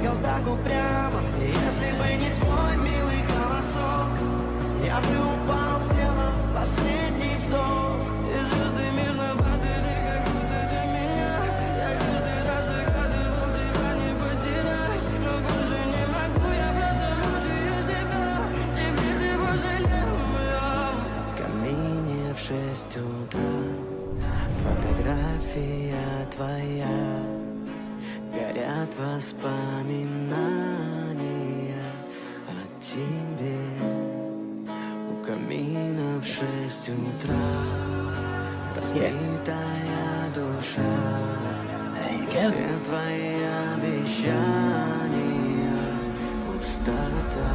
двигал так упрямо. И если бы не твой милый голосок, я бы упал, сделав последний вздох. И звезды мирно падали, как будто до меня. Я каждый раз загадывал тебя не потерять, но больше не могу, я просто мучаю себя. Теперь ты пожалел меня. В камине в 6 утра фотография твоя, горят воспоминания о тебе. У камина в 6 утра разбитая душа, все твои обещания пустота.